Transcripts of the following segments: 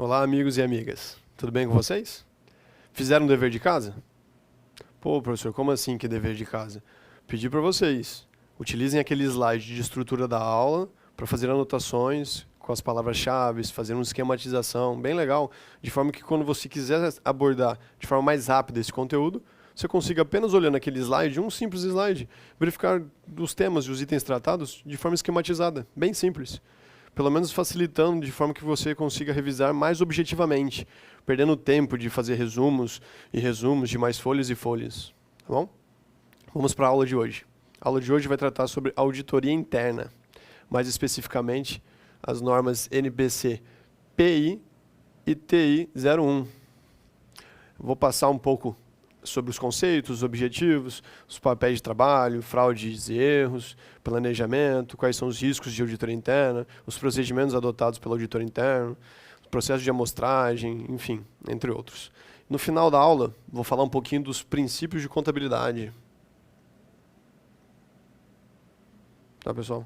Olá, amigos e amigas. Tudo bem com vocês? Fizeram o dever de casa? Pô, professor, como assim que é dever de casa? Pedi para vocês. Utilizem aquele slide de estrutura da aula para fazer anotações com as palavras-chave, fazer uma esquematização bem legal, de forma que quando você quiser abordar de forma mais rápida esse conteúdo, você consiga apenas olhando aquele slide, um simples slide, verificar os temas e os itens tratados de forma esquematizada, bem simples. Pelo menos facilitando de forma que você consiga revisar mais objetivamente, perdendo tempo de fazer resumos e resumos de mais folhas e folhas. Tá bom? Vamos para a aula de hoje. A aula de hoje vai tratar sobre auditoria interna, mais especificamente as normas NBC PI e TI 01. Vou passar um pouco sobre os conceitos, os objetivos, os papéis de trabalho, fraudes e erros, planejamento, quais são os riscos de auditoria interna, os procedimentos adotados pelo auditor interno, o processo de amostragem, enfim, entre outros. No final da aula, vou falar um pouquinho dos princípios de contabilidade. Tá, pessoal?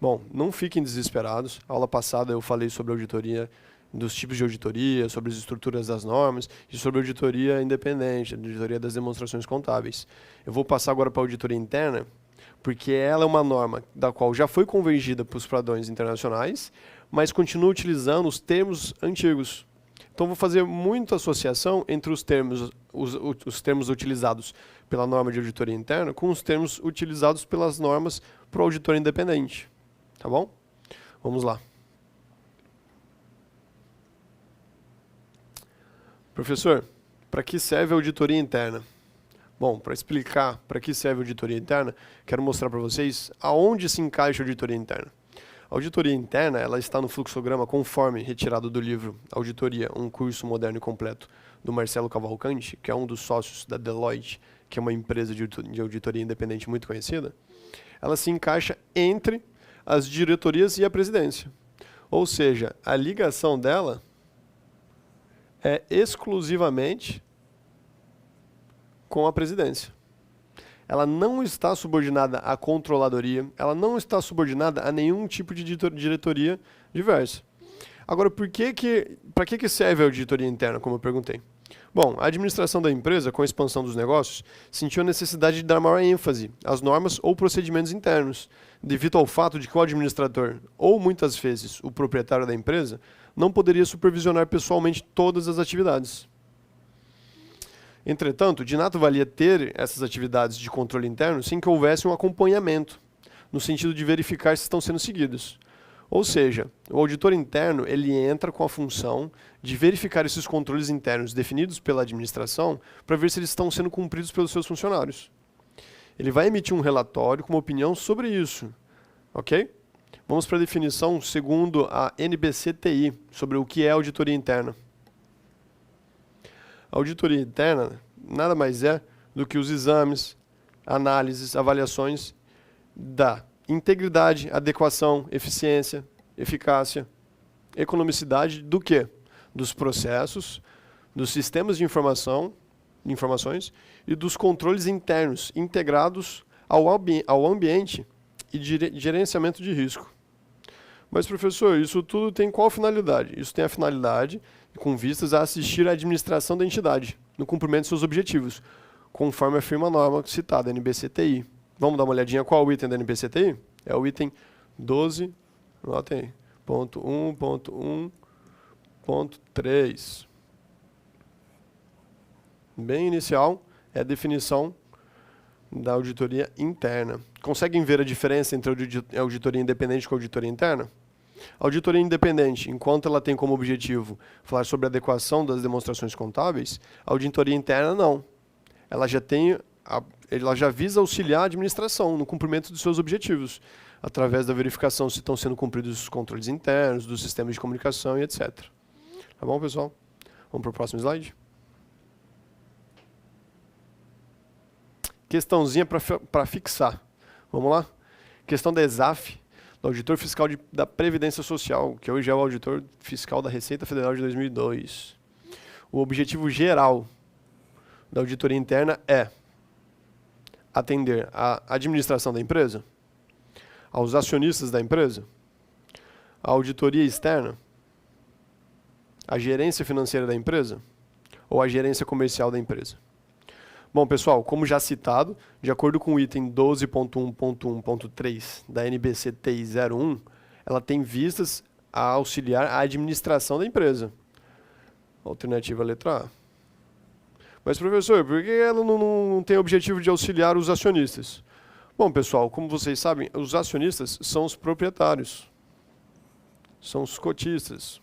Bom, não fiquem desesperados. A aula passada eu falei sobre auditoria, dos tipos de auditoria, sobre as estruturas das normas e sobre auditoria independente, auditoria das demonstrações contábeis. Eu vou passar agora para a auditoria interna, porque ela é uma norma da qual já foi convergida para os padrões internacionais, mas continua utilizando os termos antigos. Então vou fazer muita associação entre os termos utilizados pela norma de auditoria interna com os termos utilizados pelas normas para o auditor independente. Tá bom? Vamos lá. Professor, para que serve a auditoria interna? Bom, para explicar para que serve a auditoria interna, quero mostrar para vocês aonde se encaixa a auditoria interna. A auditoria interna ela está no fluxograma conforme retirado do livro Auditoria, um curso moderno e completo, do Marcelo Cavalcanti, que é um dos sócios da Deloitte, que é uma empresa de auditoria independente muito conhecida. Ela se encaixa entre as diretorias e a presidência. Ou seja, a ligação dela é exclusivamente com a presidência. Ela não está subordinada à controladoria, ela não está subordinada a nenhum tipo de diretoria diversa. Agora, para que serve a auditoria interna, como eu perguntei? Bom, a administração da empresa, com a expansão dos negócios, sentiu a necessidade de dar maior ênfase às normas ou procedimentos internos, devido ao fato de que o administrador, ou muitas vezes o proprietário da empresa, não poderia supervisionar pessoalmente todas as atividades. Entretanto, de nato valia ter essas atividades de controle interno sem que houvesse um acompanhamento, no sentido de verificar se estão sendo seguidos. Ou seja, o auditor interno ele entra com a função de verificar esses controles internos definidos pela administração para ver se eles estão sendo cumpridos pelos seus funcionários. Ele vai emitir um relatório com uma opinião sobre isso, ok? Vamos para a definição segundo a NBC-TI, sobre o que é auditoria interna. A auditoria interna nada mais é do que os exames, análises, avaliações da integridade, adequação, eficiência, eficácia, economicidade do quê? Dos processos, dos sistemas de informações e dos controles internos integrados ao ambiente e gerenciamento de risco. Mas, professor, isso tudo tem qual finalidade? Isso tem a finalidade com vistas a assistir à administração da entidade, no cumprimento de seus objetivos, conforme afirma a norma citada, NBC-TI. Vamos dar uma olhadinha qual é o item da NBC-TI? É o item 12, anotem aí, ponto 1.1.3. Bem inicial, é a definição da auditoria interna. Conseguem ver a diferença entre a auditoria independente e a auditoria interna? A auditoria independente, enquanto ela tem como objetivo falar sobre a adequação das demonstrações contábeis, a auditoria interna não. Ela já visa auxiliar a administração no cumprimento dos seus objetivos, através da verificação se estão sendo cumpridos os controles internos, dos sistemas de comunicação e etc. Tá bom, pessoal? Vamos para o próximo slide? Questãozinha para fixar. Vamos lá? Questão da ESAF, do auditor fiscal da Previdência Social, que hoje é o auditor fiscal da Receita Federal de 2002. O objetivo geral da auditoria interna é atender à administração da empresa, aos acionistas da empresa, à auditoria externa, A gerência financeira da empresa ou a gerência comercial da empresa? Bom, pessoal, como já citado, de acordo com o item 12.1.1.3 da NBC TI 01, ela tem vistas a auxiliar a administração da empresa. Alternativa letra A. Mas, professor, por que ela não tem o objetivo de auxiliar os acionistas? Bom, pessoal, como vocês sabem, os acionistas são os proprietários, são os cotistas.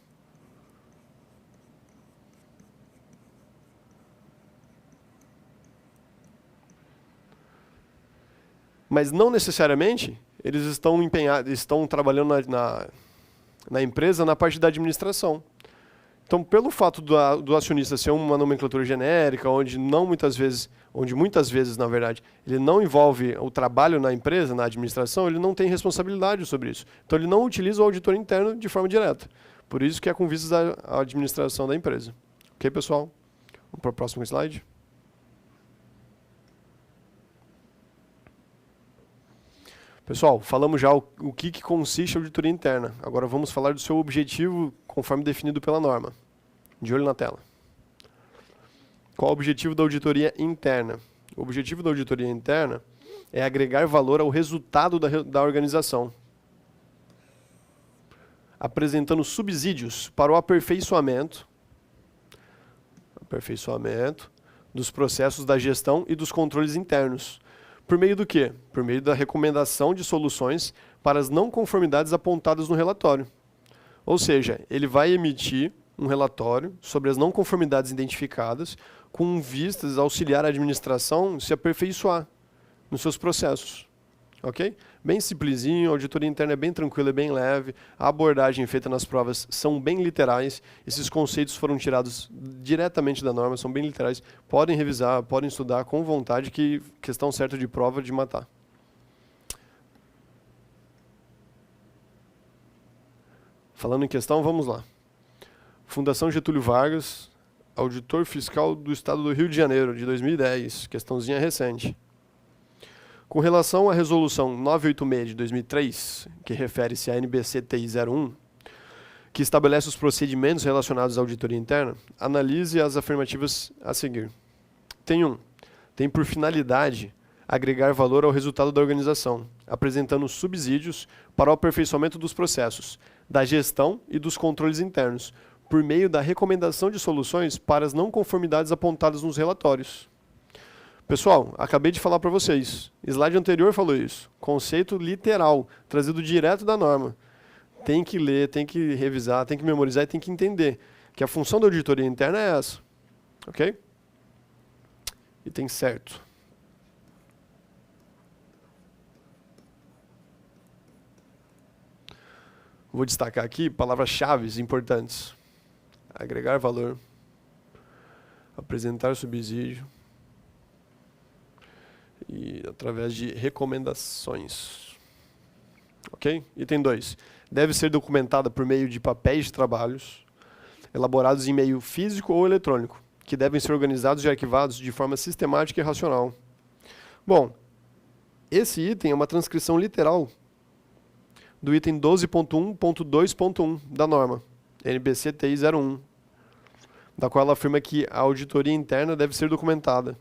Mas não necessariamente eles estão empenhados, estão trabalhando na empresa na parte da administração. Então, pelo fato do acionista ser uma nomenclatura genérica, onde muitas vezes, na verdade, ele não envolve o trabalho na empresa, na administração, ele não tem responsabilidade sobre isso. Então, ele não utiliza o auditor interno de forma direta. Por isso que é com vistas à administração da empresa. Ok, pessoal? Vamos para o próximo slide. Pessoal, falamos já o que consiste a auditoria interna. Agora vamos falar do seu objetivo conforme definido pela norma. De olho na tela. Qual o objetivo da auditoria interna? O objetivo da auditoria interna é agregar valor ao resultado da organização, apresentando subsídios para o aperfeiçoamento dos processos da gestão e dos controles internos. Por meio do quê? Por meio da recomendação de soluções para as não conformidades apontadas no relatório. Ou seja, ele vai emitir um relatório sobre as não conformidades identificadas com vistas a auxiliar a administração se aperfeiçoar nos seus processos. Ok? Bem simplesinho, a auditoria interna é bem tranquila, é bem leve, a abordagem feita nas provas são bem literais, esses conceitos foram tirados diretamente da norma, são bem literais, podem revisar, podem estudar com vontade, que questão certa de prova de matar. Falando em questão, vamos lá. Fundação Getúlio Vargas, auditor fiscal do Estado do Rio de Janeiro, de 2010, questãozinha recente. Com relação à resolução 986 de 2003, que refere-se à NBC TI 01, que estabelece os procedimentos relacionados à auditoria interna, analise as afirmativas a seguir. Tem por finalidade agregar valor ao resultado da organização, apresentando subsídios para o aperfeiçoamento dos processos, da gestão e dos controles internos, por meio da recomendação de soluções para as não conformidades apontadas nos relatórios. Pessoal, acabei de falar para vocês, slide anterior falou isso, conceito literal, trazido direto da norma. Tem que ler, tem que revisar, tem que memorizar e tem que entender que a função da auditoria interna é essa, ok? E tem certo. Vou destacar aqui palavras-chave importantes. Agregar valor, apresentar subsídio, e através de recomendações. Ok? Item 2. Deve ser documentada por meio de papéis de trabalhos, elaborados em meio físico ou eletrônico, que devem ser organizados e arquivados de forma sistemática e racional. Bom, esse item é uma transcrição literal do item 12.1.2.1 da norma, NBC TI 01, da qual ela afirma que a auditoria interna deve ser documentada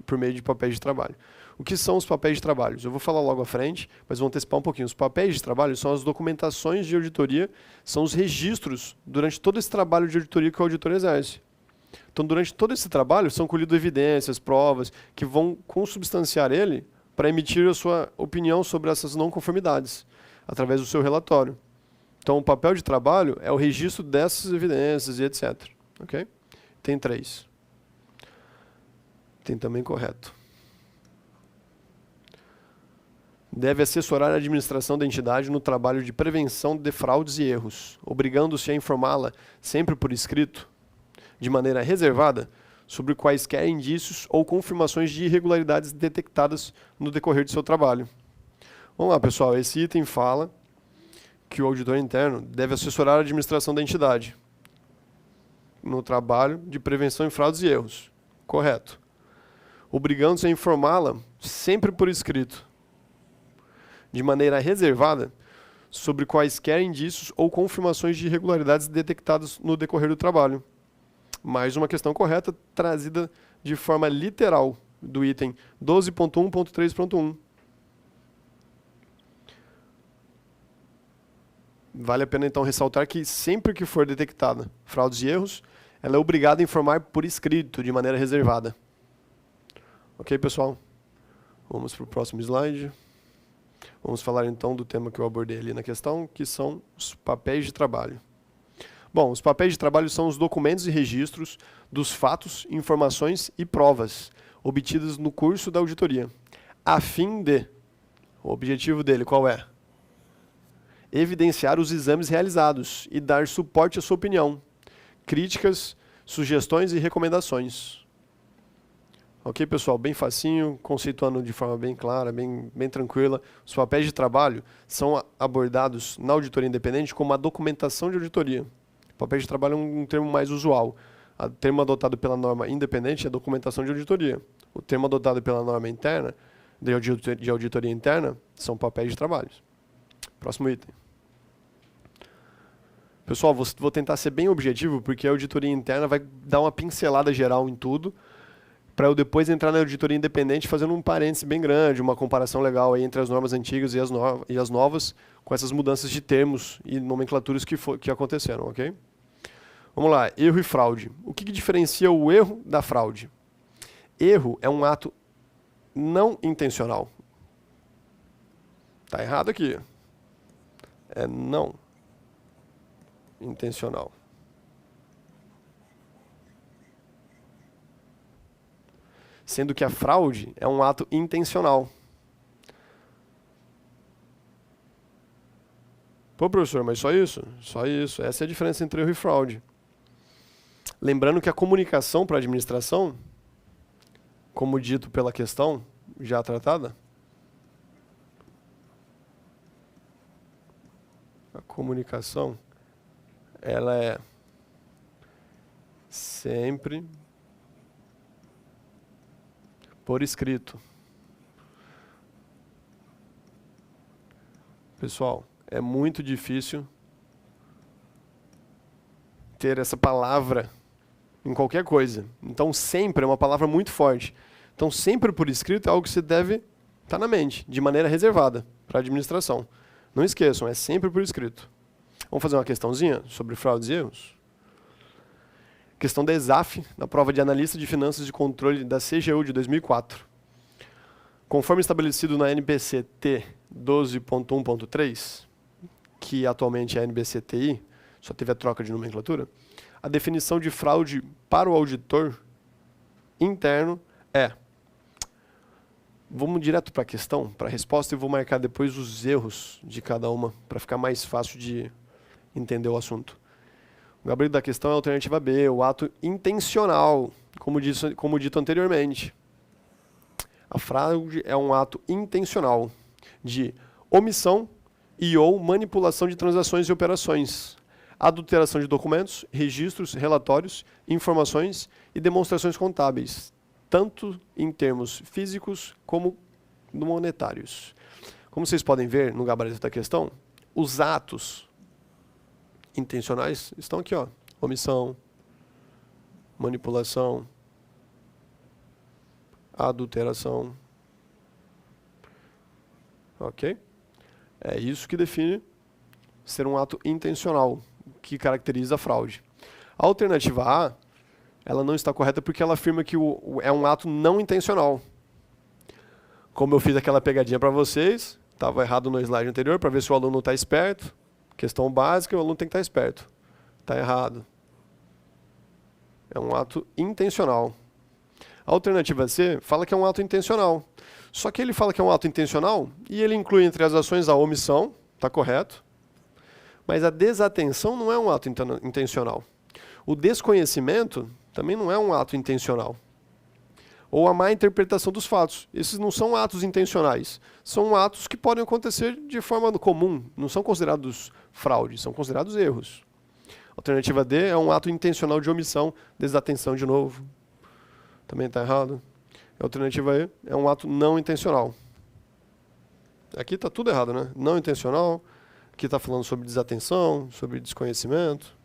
por meio de papéis de trabalho. O que são os papéis de trabalho? Eu vou falar logo à frente, mas vou antecipar um pouquinho. Os papéis de trabalho são as documentações de auditoria, são os registros durante todo esse trabalho de auditoria que o auditor exerce. Então, durante todo esse trabalho, são colhidas evidências, provas, que vão consubstanciar ele para emitir a sua opinião sobre essas não conformidades, através do seu relatório. Então, o papel de trabalho é o registro dessas evidências e etc. Ok? Tem 3. Tem também correto. Deve assessorar a administração da entidade no trabalho de prevenção de fraudes e erros, obrigando-se a informá-la, sempre por escrito, de maneira reservada, sobre quaisquer indícios ou confirmações de irregularidades detectadas no decorrer de seu trabalho. Vamos lá, pessoal. Esse item fala que o auditor interno deve assessorar a administração da entidade no trabalho de prevenção de fraudes e erros. Correto. Obrigando-se a informá-la, sempre por escrito, de maneira reservada, sobre quaisquer indícios ou confirmações de irregularidades detectadas no decorrer do trabalho. Mais uma questão correta trazida de forma literal do item 12.1.3.1. Vale a pena então ressaltar que sempre que for detectada fraudes e erros, ela é obrigada a informar por escrito, de maneira reservada. Ok, pessoal? Vamos para o próximo slide. Vamos falar então do tema que eu abordei ali na questão, que são os papéis de trabalho. Bom, os papéis de trabalho são os documentos e registros dos fatos, informações e provas obtidos no curso da auditoria, a fim de... O objetivo dele qual é? Evidenciar os exames realizados e dar suporte à sua opinião, críticas, sugestões e recomendações. Ok, pessoal? Bem facinho, conceituando de forma bem clara, bem tranquila. Os papéis de trabalho são abordados na auditoria independente como a documentação de auditoria. Papéis de trabalho é um termo mais usual. O termo adotado pela norma independente é documentação de auditoria. O termo adotado pela norma interna, de auditoria interna, são papéis de trabalho. Próximo item. Pessoal, vou tentar ser bem objetivo, porque a auditoria interna vai dar uma pincelada geral em tudo, para eu depois entrar na auditoria independente fazendo um parêntese bem grande, uma comparação legal aí entre as normas antigas e as novas, com essas mudanças de termos e nomenclaturas que aconteceram, ok? Vamos lá, erro e fraude. O que diferencia o erro da fraude? Erro é um ato não intencional. Tá errado aqui. É não intencional. Sendo que a fraude é um ato intencional. Pô, professor, mas só isso? Só isso. Essa é a diferença entre erro e fraude. Lembrando que a comunicação para a administração, como dito pela questão já tratada, a comunicação, ela é sempre por escrito. Pessoal, é muito difícil ter essa palavra em qualquer coisa. Então, sempre é uma palavra muito forte. Então, sempre por escrito é algo que você deve estar na mente, de maneira reservada para a administração. Não esqueçam, é sempre por escrito. Vamos fazer uma questãozinha sobre fraudes e erros? Questão da ESAF, na prova de analista de finanças de controle da CGU de 2004. Conforme estabelecido na NBC T 12.1.3, que atualmente é a NBC TI, só teve a troca de nomenclatura, a definição de fraude para o auditor interno é... Vamos direto para a questão, para a resposta, e vou marcar depois os erros de cada uma, para ficar mais fácil de entender o assunto. O gabarito da questão é a alternativa B, o ato intencional, como dito anteriormente. A fraude é um ato intencional de omissão e ou manipulação de transações e operações, adulteração de documentos, registros, relatórios, informações e demonstrações contábeis, tanto em termos físicos como monetários. Como vocês podem ver no gabarito da questão, os atos intencionais estão aqui, ó. Omissão, manipulação, adulteração. Ok? É isso que define ser um ato intencional, que caracteriza a fraude. A alternativa A, ela não está correta porque ela afirma que é um ato não intencional. Como eu fiz aquela pegadinha para vocês, estava errado no slide anterior, para ver se o aluno está esperto. Questão básica, o aluno tem que estar esperto. Está errado. É um ato intencional. A alternativa C fala que é um ato intencional. Só que ele fala que é um ato intencional e ele inclui entre as ações a omissão, está correto, mas a desatenção não é um ato intencional. O desconhecimento também não é um ato intencional. Ou a má interpretação dos fatos. Esses não são atos intencionais. São atos que podem acontecer de forma comum. Não são considerados fraude, são considerados erros. Alternativa D é um ato intencional de omissão, desatenção de novo. Também está errado. A alternativa E é um ato não intencional. Aqui está tudo errado, né? Não intencional, que está falando sobre desatenção, sobre desconhecimento.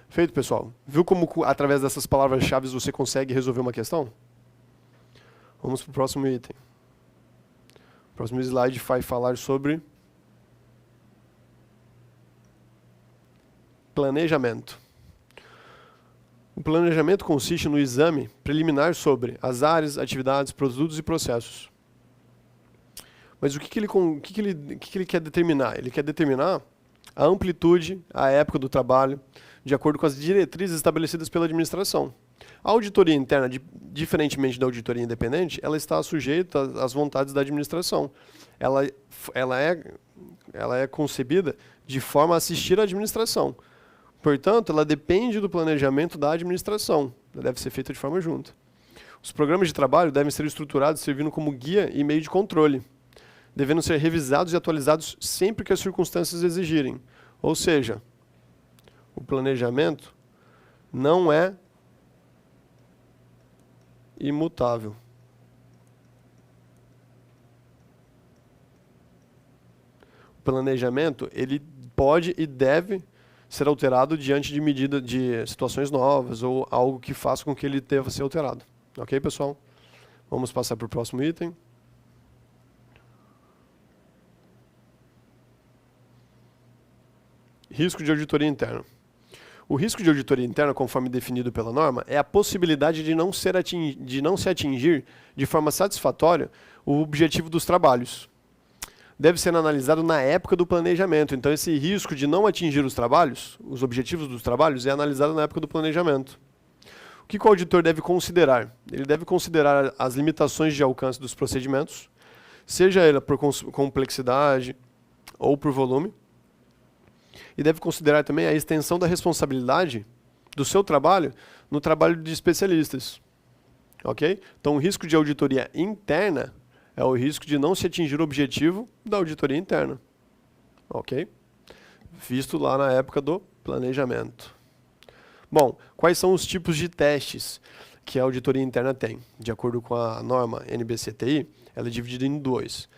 Feito, pessoal? Viu como, através dessas palavras-chave, você consegue resolver uma questão? Vamos para o próximo item. O próximo slide vai falar sobre planejamento. O planejamento consiste no exame preliminar sobre as áreas, atividades, produtos e processos. Mas o que ele quer determinar? Ele quer determinar a amplitude, a época do trabalho, de acordo com as diretrizes estabelecidas pela administração. A auditoria interna, diferentemente da auditoria independente, ela está sujeita às vontades da administração. Ela é concebida de forma a assistir à administração. Portanto, ela depende do planejamento da administração. Ela deve ser feita de forma junta. Os programas de trabalho devem ser estruturados servindo como guia e meio de controle, devendo ser revisados e atualizados sempre que as circunstâncias exigirem. Ou seja, o planejamento não é imutável. O planejamento, ele pode e deve ser alterado diante de situações novas ou algo que faça com que ele deva ser alterado. Ok, pessoal? Vamos passar para o próximo item. Risco de auditoria interna. O risco de auditoria interna, conforme definido pela norma, é a possibilidade de não se atingir de forma satisfatória o objetivo dos trabalhos. Deve ser analisado na época do planejamento. Então, esse risco de não atingir os trabalhos, os objetivos dos trabalhos, é analisado na época do planejamento. O que o auditor deve considerar? Ele deve considerar as limitações de alcance dos procedimentos, seja ela por complexidade ou por volume, e deve considerar também a extensão da responsabilidade do seu trabalho no trabalho de especialistas. Ok? Então, o risco de auditoria interna é o risco de não se atingir o objetivo da auditoria interna. Ok? Visto lá na época do planejamento. Bom, quais são os tipos de testes que a auditoria interna tem? De acordo com a norma NBC-TI, ela é dividida em dois.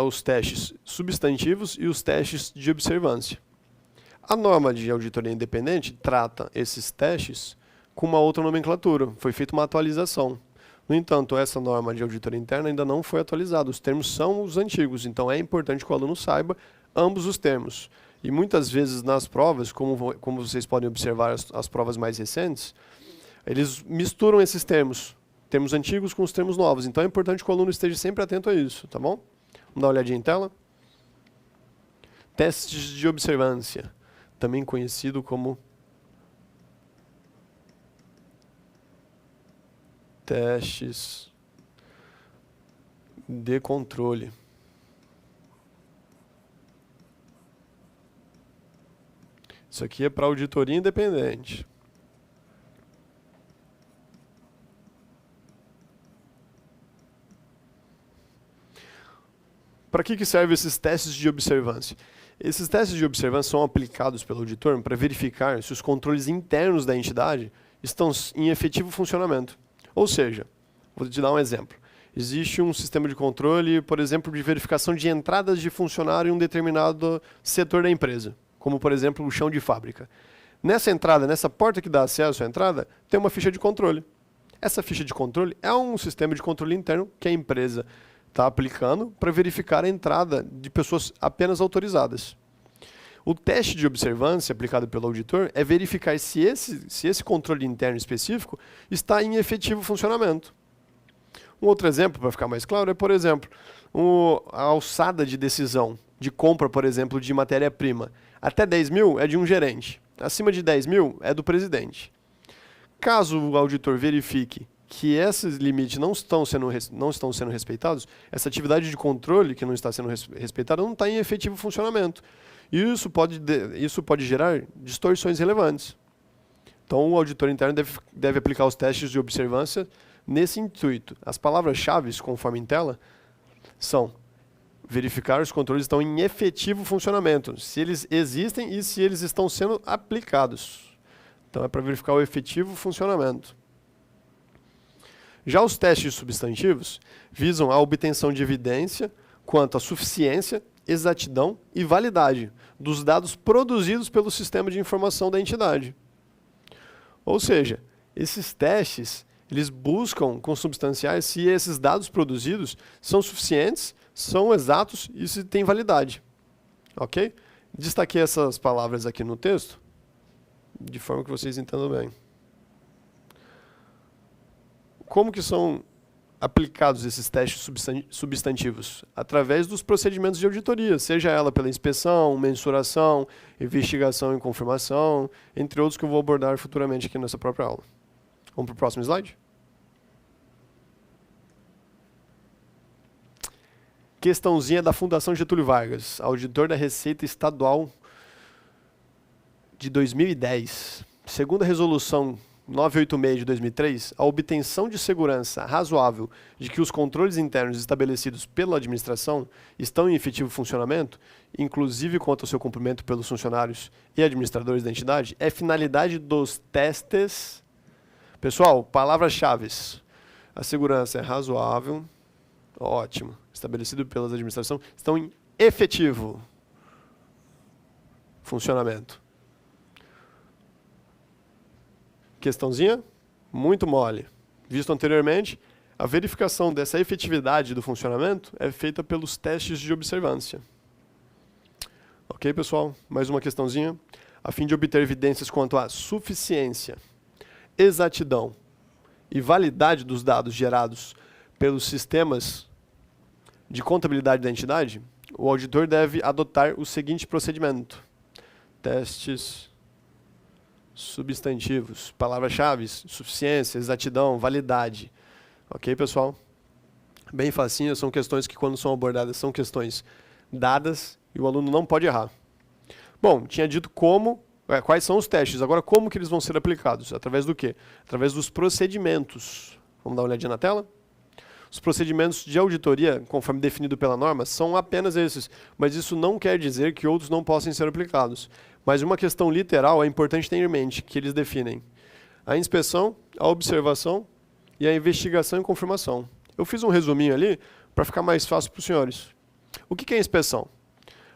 Os testes substantivos e os testes de observância. A norma de auditoria independente trata esses testes com uma outra nomenclatura. Foi feita uma atualização. No entanto, essa norma de auditoria interna ainda não foi atualizada. Os termos são os antigos, então é importante que o aluno saiba ambos os termos. E muitas vezes nas provas, como vocês podem observar as provas mais recentes, eles misturam esses termos antigos com os termos novos. Então é importante que o aluno esteja sempre atento a isso, tá bom? Vamos dar uma olhadinha em tela? Testes de observância, também conhecido como testes de controle. Isso aqui é para auditoria independente. Para que servem esses testes de observância? Esses testes de observância são aplicados pelo auditor para verificar se os controles internos da entidade estão em efetivo funcionamento. Ou seja, vou te dar um exemplo. Existe um sistema de controle, por exemplo, de verificação de entradas de funcionário em um determinado setor da empresa, como, por exemplo, o chão de fábrica. Nessa entrada, nessa porta que dá acesso à entrada, tem uma ficha de controle. Essa ficha de controle é um sistema de controle interno que a empresa está aplicando para verificar a entrada de pessoas apenas autorizadas. O teste de observância aplicado pelo auditor é verificar se esse controle interno específico está em efetivo funcionamento. Um outro exemplo, para ficar mais claro, é, por exemplo, a alçada de decisão de compra, por exemplo, de matéria-prima. Até 10 mil é de um gerente. Acima de 10 mil é do presidente. Caso o auditor verifique que esses limites não estão sendo respeitados, essa atividade de controle que não está sendo respeitada não está em efetivo funcionamento. E isso pode gerar distorções relevantes. Então, o auditor interno deve aplicar os testes de observância nesse intuito. As palavras-chave, conforme em tela, são verificar os controles estão em efetivo funcionamento, se eles existem e se eles estão sendo aplicados. Então, é para verificar o efetivo funcionamento. Já os testes substantivos visam a obtenção de evidência quanto à suficiência exatidão e validade dos dados produzidos pelo sistema de informação da entidade. Ou seja, esses testes, eles buscam consubstanciais se esses dados produzidos são suficientes, são exatos e se têm validade. Ok? Destaquei essas palavras aqui no texto, de forma que vocês entendam bem. Como que são aplicados esses testes substantivos? Através dos procedimentos de auditoria, seja ela pela inspeção, mensuração, investigação e confirmação, entre outros que eu vou abordar futuramente aqui nessa própria aula. Vamos para o próximo slide? Questãozinha da Fundação Getúlio Vargas, auditor da Receita Estadual de 2010. Segundo a resolução 986 de 2003, a obtenção de segurança razoável de que os controles internos estabelecidos pela administração estão em efetivo funcionamento, inclusive quanto ao seu cumprimento pelos funcionários e administradores da entidade, é finalidade dos testes. Pessoal, palavras-chave. A segurança é razoável, ótimo, estabelecido pela administração, estão em efetivo funcionamento. Questãozinha? Muito mole. Visto anteriormente, a verificação dessa efetividade do funcionamento é feita pelos testes de observância. Ok, pessoal? Mais uma questãozinha. A fim de obter evidências quanto à suficiência, exatidão e validade dos dados gerados pelos sistemas de contabilidade da entidade, o auditor deve adotar o seguinte procedimento. Testes substantivos, palavras-chave, suficiência, exatidão, validade. Ok, pessoal? Bem facinho, são questões que quando são abordadas são questões dadas e o aluno não pode errar. Bom, tinha dito quais são os testes, agora como que eles vão ser aplicados? Através do quê? Através dos procedimentos. Vamos dar uma olhadinha na tela? Os procedimentos de auditoria, conforme definido pela norma, são apenas esses, mas isso não quer dizer que outros não possam ser aplicados. Mas uma questão literal é importante ter em mente, que eles definem a inspeção, a observação e a investigação e confirmação. Eu fiz um resuminho ali para ficar mais fácil para os senhores. O que é a inspeção?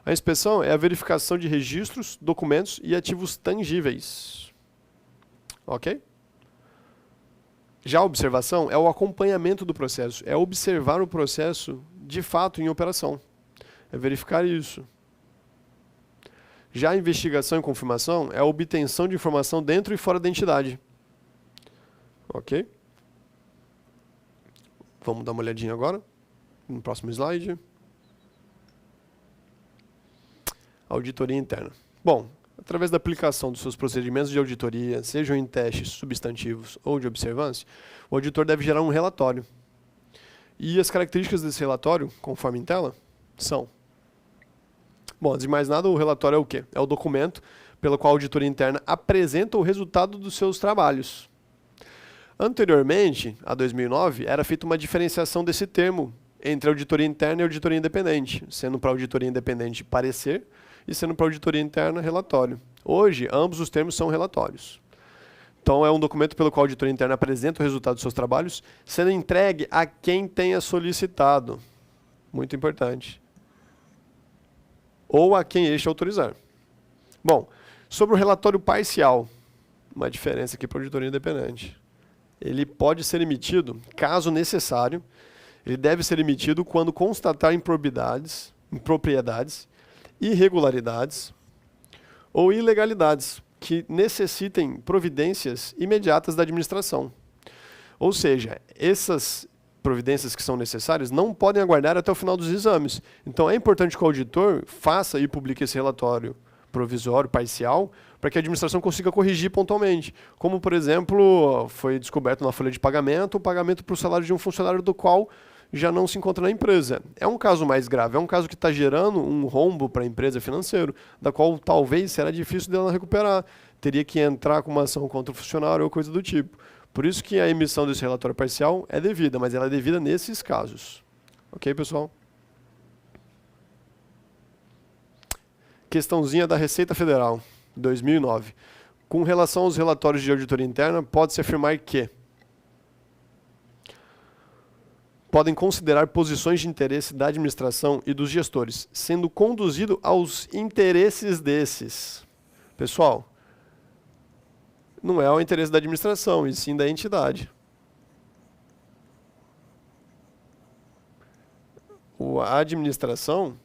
A inspeção é a verificação de registros, documentos e ativos tangíveis. Ok? Já a observação é o acompanhamento do processo, é observar o processo de fato em operação, é verificar isso. Já a investigação e confirmação é a obtenção de informação dentro e fora da entidade. Ok? Vamos dar uma olhadinha agora, no próximo slide. Auditoria interna. Bom, através da aplicação dos seus procedimentos de auditoria, sejam em testes substantivos ou de observância, o auditor deve gerar um relatório. E as características desse relatório, conforme em tela, são... Bom, antes de mais nada, o relatório é o quê? É o documento pelo qual a auditoria interna apresenta o resultado dos seus trabalhos. Anteriormente, a 2009, era feita uma diferenciação desse termo entre auditoria interna e auditoria independente, sendo para auditoria independente parecer e sendo para auditoria interna relatório. Hoje, ambos os termos são relatórios. Então, é um documento pelo qual a auditoria interna apresenta o resultado dos seus trabalhos, sendo entregue a quem tenha solicitado. Muito importante. Ou a quem este autorizar. Bom, sobre o relatório parcial, uma diferença aqui para a auditoria independente. Ele pode ser emitido, caso necessário, ele deve ser emitido quando constatar impropriedades, irregularidades ou ilegalidades que necessitem providências imediatas da administração. Ou seja, essas providências que são necessárias não podem aguardar até o final dos exames. Então é importante que o auditor faça e publique esse relatório provisório, parcial, para que a administração consiga corrigir pontualmente. Como, por exemplo, foi descoberto na folha de pagamento, o pagamento para o salário de um funcionário do qual já não se encontra na empresa. É um caso mais grave, é um caso que está gerando um rombo para a empresa financeiro, da qual talvez será difícil dela recuperar. Teria que entrar com uma ação contra o funcionário ou coisa do tipo. Por isso que a emissão desse relatório parcial é devida, mas ela é devida nesses casos. Ok, pessoal? Questãozinha da Receita Federal, 2009. Com relação aos relatórios de auditoria interna, pode-se afirmar que podem considerar posições de interesse da administração e dos gestores, sendo conduzido aos interesses desses. Pessoal, não é o interesse da administração, e sim da entidade. A administração,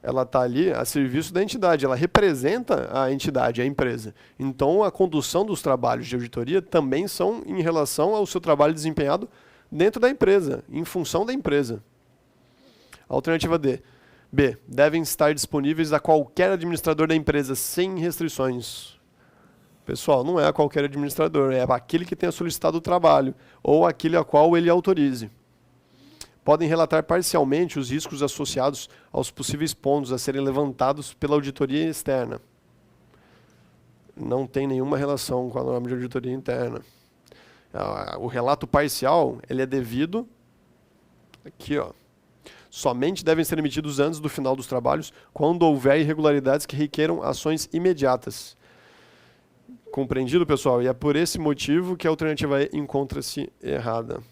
ela está ali a serviço da entidade, ela representa a entidade, a empresa. Então, a condução dos trabalhos de auditoria também são em relação ao seu trabalho desempenhado dentro da empresa, em função da empresa. Alternativa D. B. Devem estar disponíveis a qualquer administrador da empresa, sem restrições. Pessoal, não é a qualquer administrador, é aquele que tenha solicitado o trabalho, ou aquele a qual ele autorize. Podem relatar parcialmente os riscos associados aos possíveis pontos a serem levantados pela auditoria externa. Não tem nenhuma relação com a norma de auditoria interna. O relato parcial, ele é devido, aqui ó, somente devem ser emitidos antes do final dos trabalhos, quando houver irregularidades que requeram ações imediatas. Compreendido, pessoal? E é por esse motivo que a alternativa E encontra-se errada.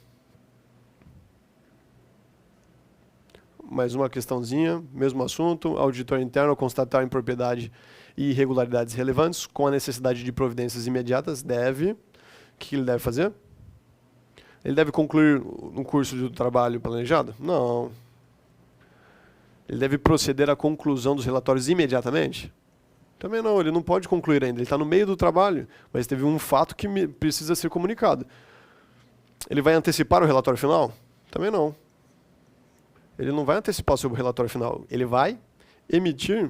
Mais uma questãozinha, mesmo assunto. Auditor interno, ao constatar impropriedade e irregularidades relevantes, com a necessidade de providências imediatas, deve... O que ele deve fazer? Ele deve concluir um curso de trabalho planejado? Não. Ele deve proceder à conclusão dos relatórios imediatamente? Também não, ele não pode concluir ainda. Ele está no meio do trabalho, mas teve um fato que precisa ser comunicado. Ele vai antecipar o relatório final? Também não. Ele não vai antecipar o seu relatório final. Ele vai emitir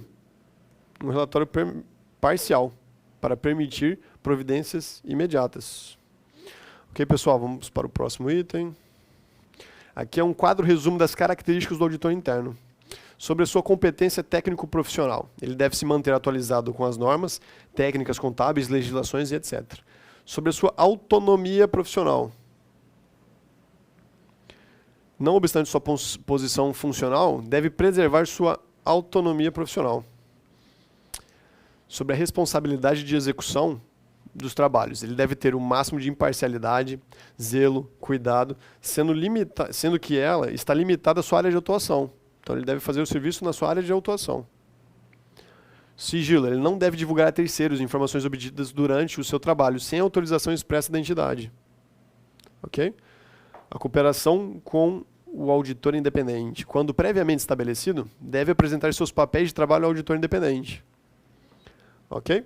um relatório parcial para permitir providências imediatas. Ok, pessoal, vamos para o próximo item. Aqui é um quadro resumo das características do auditor interno. Sobre a sua competência técnico-profissional. Ele deve se manter atualizado com as normas, técnicas contábeis, legislações e etc. Sobre a sua autonomia profissional. Não obstante sua posição funcional, deve preservar sua autonomia profissional. Sobre a responsabilidade de execução dos trabalhos. Ele deve ter o máximo de imparcialidade, zelo, cuidado, sendo que ela está limitada à sua área de atuação. Então, ele deve fazer o serviço na sua área de atuação. Sigilo. Ele não deve divulgar a terceiros informações obtidas durante o seu trabalho, sem autorização expressa da entidade. Ok? A cooperação com o auditor independente. Quando previamente estabelecido, deve apresentar seus papéis de trabalho ao auditor independente. Ok?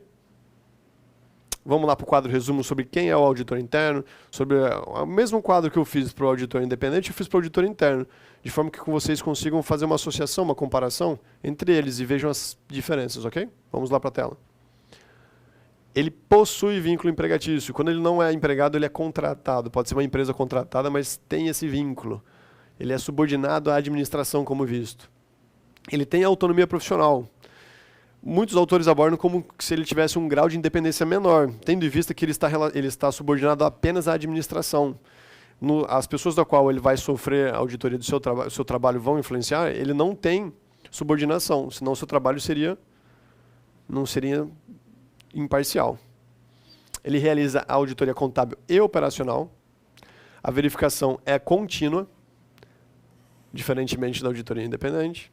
Vamos lá para o quadro resumo sobre quem é o auditor interno, sobre o mesmo quadro que eu fiz para o auditor independente, eu fiz para o auditor interno, de forma que vocês consigam fazer uma associação, uma comparação entre eles e vejam as diferenças, ok? Vamos lá para a tela. Ele possui vínculo empregatício. Quando ele não é empregado, ele é contratado. Pode ser uma empresa contratada, mas tem esse vínculo. Ele é subordinado à administração, como visto. Ele tem autonomia profissional. Muitos autores abordam como se ele tivesse um grau de independência menor, tendo em vista que ele está subordinado apenas à administração. As pessoas da qual ele vai sofrer a auditoria do seu trabalho vão influenciar, ele não tem subordinação, senão o seu trabalho não seria imparcial. Ele realiza a auditoria contábil e operacional. A verificação é contínua, diferentemente da auditoria independente.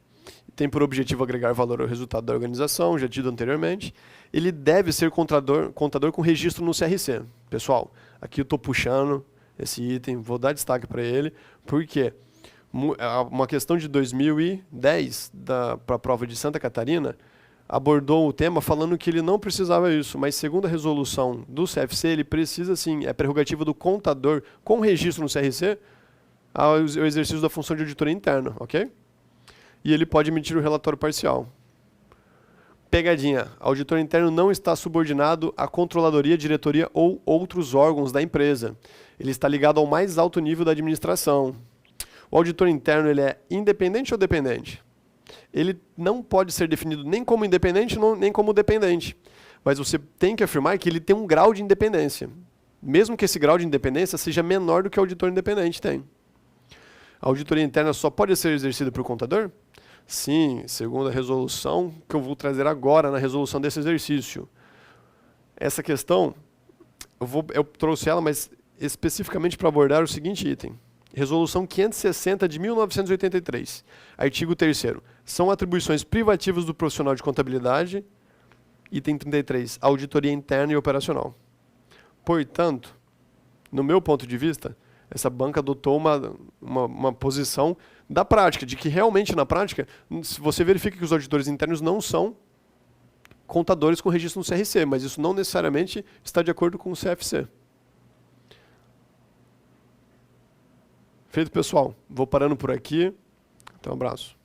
Tem por objetivo agregar valor ao resultado da organização, já dito anteriormente. Ele deve ser contador com registro no CRC. Pessoal, aqui eu estou puxando esse item, vou dar destaque para ele, porque uma questão de 2010 para a prova de Santa Catarina abordou o tema falando que ele não precisava isso, mas segundo a resolução do CFC, ele precisa sim, é prerrogativa do contador com registro no CRC, o exercício da função de auditoria interna, ok? E ele pode emitir o relatório parcial. Pegadinha, auditor interno não está subordinado à controladoria, diretoria ou outros órgãos da empresa. Ele está ligado ao mais alto nível da administração. O auditor interno ele é independente ou dependente? Ele não pode ser definido nem como independente, nem como dependente. Mas você tem que afirmar que ele tem um grau de independência. Mesmo que esse grau de independência seja menor do que o auditor independente tem. A auditoria interna só pode ser exercida por contador? Sim, segundo a resolução que eu vou trazer agora na resolução desse exercício. Essa questão, eu trouxe ela, mas especificamente para abordar o seguinte item. Resolução 560 de 1983. Artigo 3º. São atribuições privativas do profissional de contabilidade. Item 33. Auditoria interna e operacional. Portanto, no meu ponto de vista, essa banca adotou uma posição da prática, de que realmente na prática, você verifica que os auditores internos não são contadores com registro no CRC, mas isso não necessariamente está de acordo com o CFC. Feito, pessoal. Vou parando por aqui. Então, um abraço.